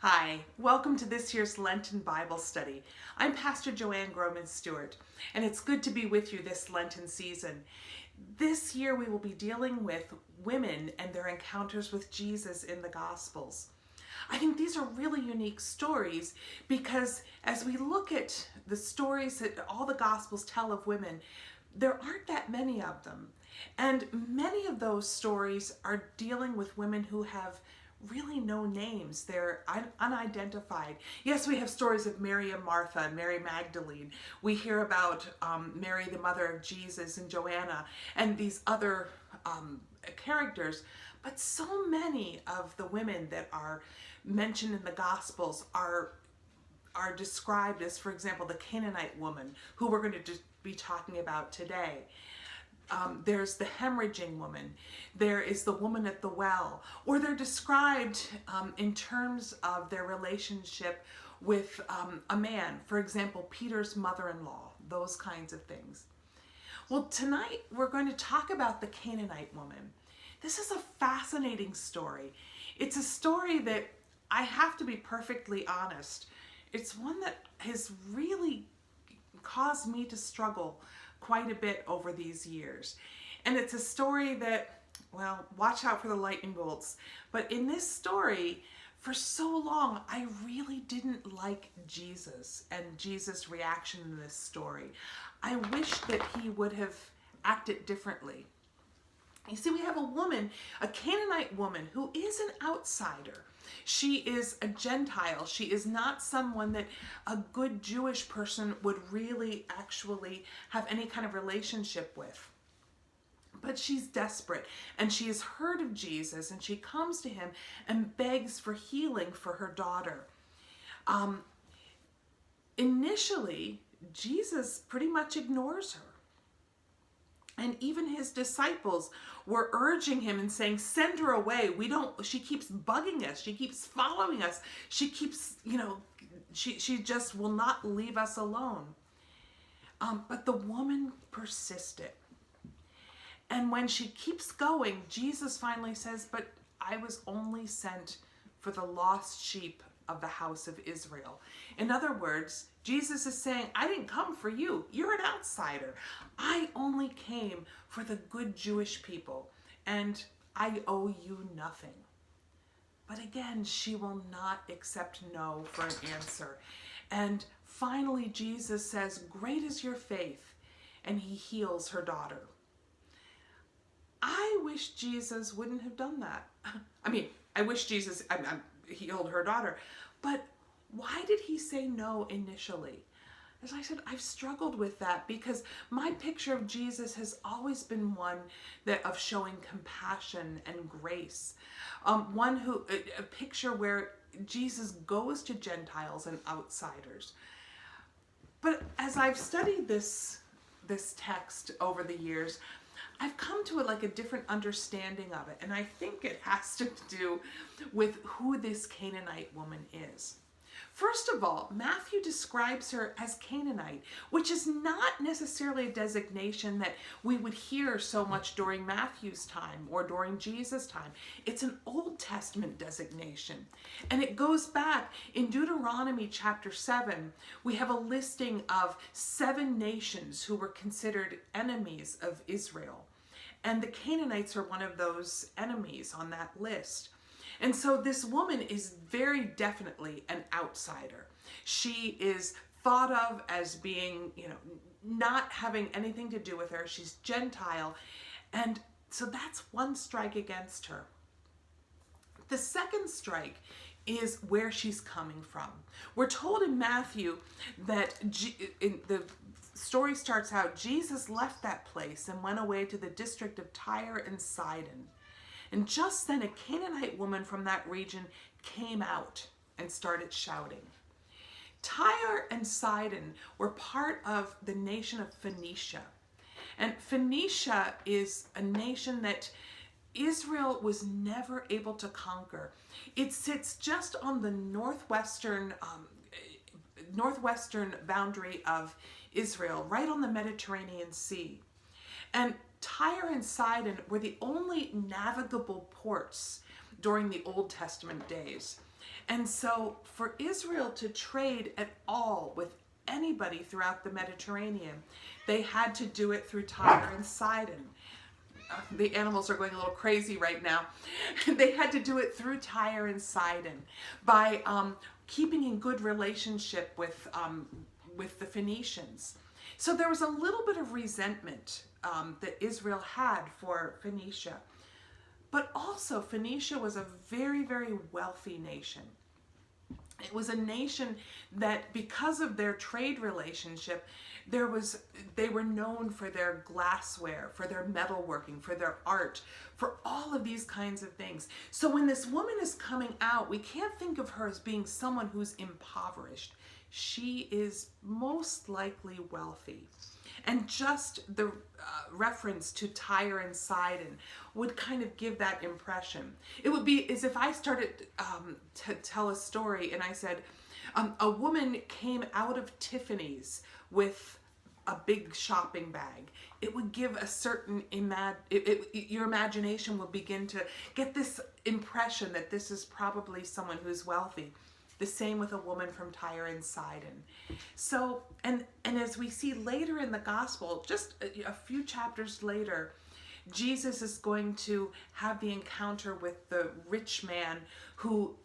Hi, welcome to this year's Lenten Bible study. I'm Pastor Joanne Groman Stewart, and it's good to be with you this Lenten season. This year we will be dealing with women and their encounters with Jesus in the Gospels. I think these are really unique stories because as we look at the stories that all the Gospels tell of women, there aren't that many of them. And many of those stories are dealing with women who have really no names. They're unidentified. Yes, we have stories of Mary and Martha and Mary Magdalene. We hear about Mary, the mother of Jesus, and Joanna, and these other characters. But so many of the women that are mentioned in the Gospels are described as, for example, the Canaanite woman, who we're going to be talking about today. There's the hemorrhaging woman. There is the woman at the well. Or they're described in terms of their relationship with a man. For example, Peter's mother-in-law, those kinds of things. Well, tonight we're going to talk about the Canaanite woman. This is a fascinating story. It's a story that, I have to be perfectly honest, it's one that has really caused me to struggle quite a bit over these years. And it's a story that, well, watch out for the lightning bolts. But in this story, for so long, I really didn't like Jesus and Jesus' reaction in this story. I wish that he would have acted differently. You see, we have a woman, a Canaanite woman, who is an outsider. She is a Gentile. She is not someone that a good Jewish person would really actually have any kind of relationship with. But she's desperate, and she has heard of Jesus, and she comes to him and begs for healing for her daughter. Initially, Jesus pretty much ignores her. And even his disciples were urging him and saying, send her away. She keeps bugging us. She keeps following us. She keeps, she just will not leave us alone. But the woman persisted. And when she keeps going, Jesus finally says, but I was only sent for the lost sheep of the house of Israel. In other words, Jesus is saying, I didn't come for you. You're an outsider. I only came for the good Jewish people, and I owe you nothing. But again, she will not accept no for an answer. And finally, Jesus says, great is your faith, and he heals her daughter. I wish Jesus wouldn't have done that. I wish Jesus healed her daughter. But why did he say no initially? As I said, I've struggled with that because my picture of Jesus has always been one of showing compassion and grace. A picture where Jesus goes to Gentiles and outsiders. But as I've studied this text over the years, I've come to it like a different understanding of it, and I think it has to do with who this Canaanite woman is. First of all, Matthew describes her as Canaanite, which is not necessarily a designation that we would hear so much during Matthew's time or during Jesus' time. It's an Old Testament designation, and it goes back in Deuteronomy chapter 7. We have a listing of 7 nations who were considered enemies of Israel, and the Canaanites are one of those enemies on that list. And so this woman is very definitely an outsider. She is thought of as being, not having anything to do with her. She's Gentile. And so that's one strike against her. The second strike is where she's coming from. We're told in Matthew that the story starts out, Jesus left that place and went away to the district of Tyre and Sidon. And just then a Canaanite woman from that region came out and started shouting. Tyre and Sidon were part of the nation of Phoenicia. And Phoenicia is a nation that Israel was never able to conquer. It sits just on the northwestern boundary of Israel, right on the Mediterranean Sea. And Tyre and Sidon were the only navigable ports during the Old Testament days. And so for Israel to trade at all with anybody throughout the Mediterranean, they had to do it through Tyre and Sidon. The animals are going a little crazy right now. They had to do it through Tyre and Sidon by keeping in good relationship with the Phoenicians. So there was a little bit of resentment that Israel had for Phoenicia. But also Phoenicia was a very, very wealthy nation. It was a nation that, because of their trade relationship, they were known for their glassware, for their metalworking, for their art, for all of these kinds of things. So when this woman is coming out, we can't think of her as being someone who's impoverished. She is most likely wealthy. And just the reference to Tyre and Sidon would kind of give that impression. It would be as if I started to tell a story and I said, a woman came out of Tiffany's with a big shopping bag. It would give a certain, your imagination will begin to get this impression that this is probably someone who's wealthy. The same with a woman from Tyre and Sidon. So, and as we see later in the gospel, just a few chapters later, Jesus is going to have the encounter with the rich man who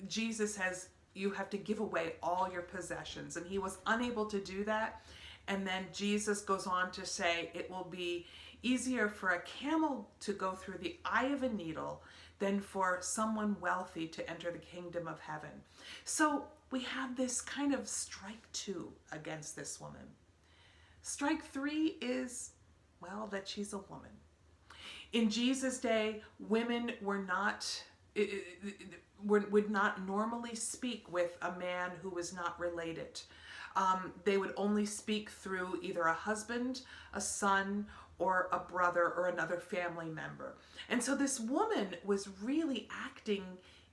Jesus says, you have to give away all your possessions. And he was unable to do that. And then Jesus goes on to say, it will be easier for a camel to go through the eye of a needle than for someone wealthy to enter the kingdom of heaven. So we have this kind of strike 2 against this woman. Strike 3 is, well, that she's a woman. In Jesus' day, women would not normally speak with a man who was not related. They would only speak through either a husband, a son, or a brother or another family member. And so this woman was really acting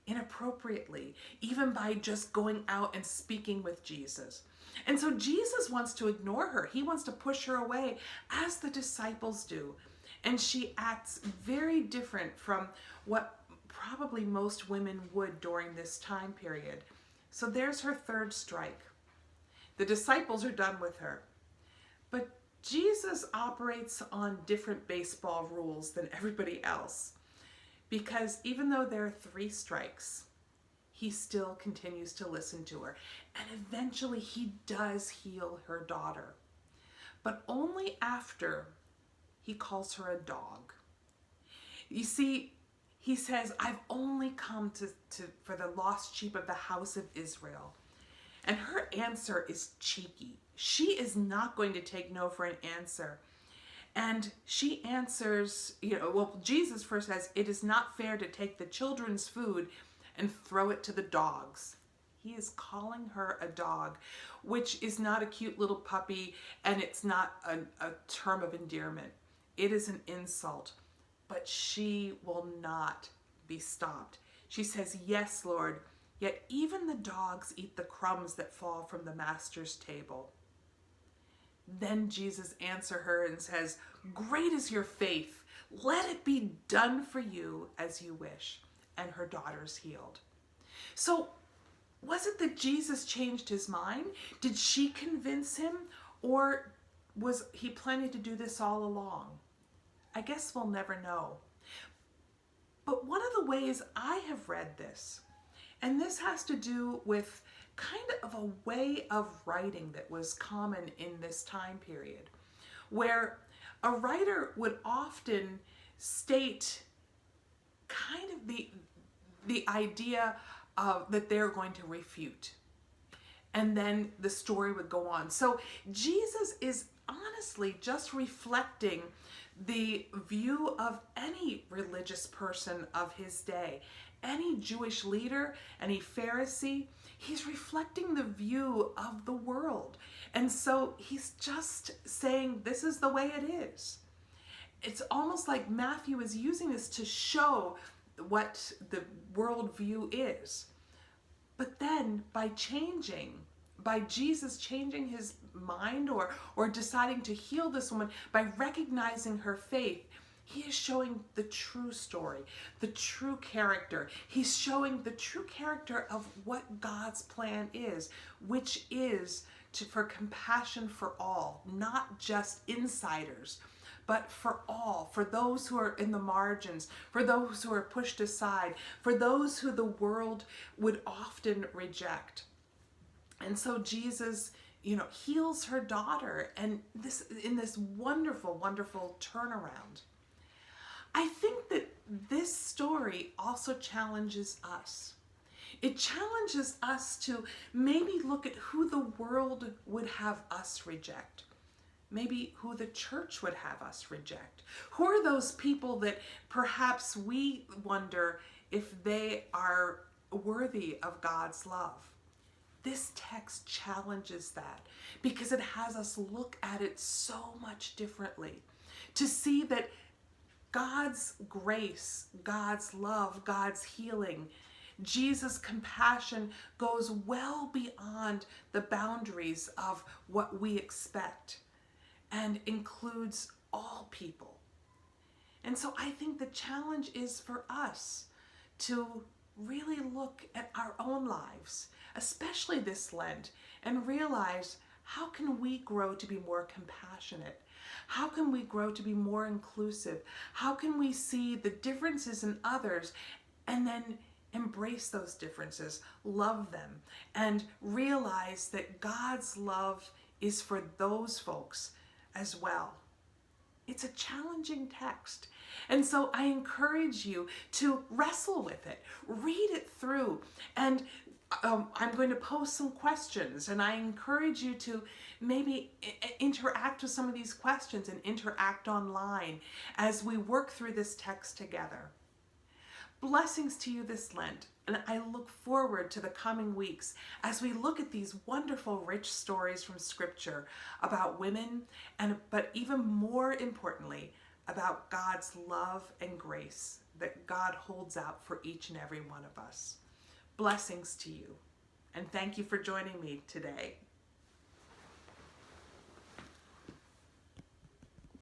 inappropriately, even by just going out and speaking with Jesus. And so Jesus wants to ignore her. He wants to push her away, as the disciples do. And she acts very different from what probably most women would during this time period. So there's her third strike. The disciples are done with her. But Jesus operates on different baseball rules than everybody else, because even though there are 3 strikes, he still continues to listen to her. And eventually he does heal her daughter, but only after he calls her a dog. You see, he says, I've only come for the lost sheep of the house of Israel. And her answer is cheeky. She is not going to take no for an answer. And she answers, Jesus first says, it is not fair to take the children's food and throw it to the dogs. He is calling her a dog, which is not a cute little puppy, and it's not a term of endearment. It is an insult, but she will not be stopped. She says, yes, Lord, yet even the dogs eat the crumbs that fall from the master's table. Then Jesus answers her and says, great is your faith. Let it be done for you as you wish. And her daughter's healed. So was it that Jesus changed his mind? Did she convince him? Or was he planning to do this all along? I guess we'll never know. But one of the ways I have read this, and this has to do with kind of a way of writing that was common in this time period, where a writer would often state kind of the idea of that they're going to refute. And then the story would go on. So Jesus is honestly just reflecting the view of any religious person of his day, any Jewish leader, any Pharisee. He's reflecting the view of the world. And so he's just saying, this is the way it is. It's almost like Matthew is using this to show what the worldview is. But then by Jesus changing his mind or deciding to heal this woman, by recognizing her faith, He is showing the true story, the true character. He's showing the true character of what God's plan is, which is for compassion for all, not just insiders, but for all, for those who are in the margins, for those who are pushed aside, for those who the world would often reject. And so Jesus, heals her daughter, and in this wonderful, wonderful turnaround. I think that this story also challenges us. It challenges us to maybe look at who the world would have us reject. Maybe who the church would have us reject. Who are those people that perhaps we wonder if they are worthy of God's love? This text challenges that because it has us look at it so much differently. To see that God's grace, God's love, God's healing, Jesus' compassion goes well beyond the boundaries of what we expect and includes all people. And so I think the challenge is for us to really look at our own lives, especially this Lent, and realize, how can we grow to be more compassionate? How can we grow to be more inclusive? How can we see the differences in others and then embrace those differences, love them, and realize that God's love is for those folks as well? It's a challenging text. And so I encourage you to wrestle with it, read it through, and I'm going to post some questions, and I encourage you to maybe interact with some of these questions and interact online as we work through this text together. Blessings to you this Lent, and I look forward to the coming weeks as we look at these wonderful, rich stories from Scripture about women, but even more importantly, about God's love and grace that God holds out for each and every one of us. Blessings to you, and thank you for joining me today.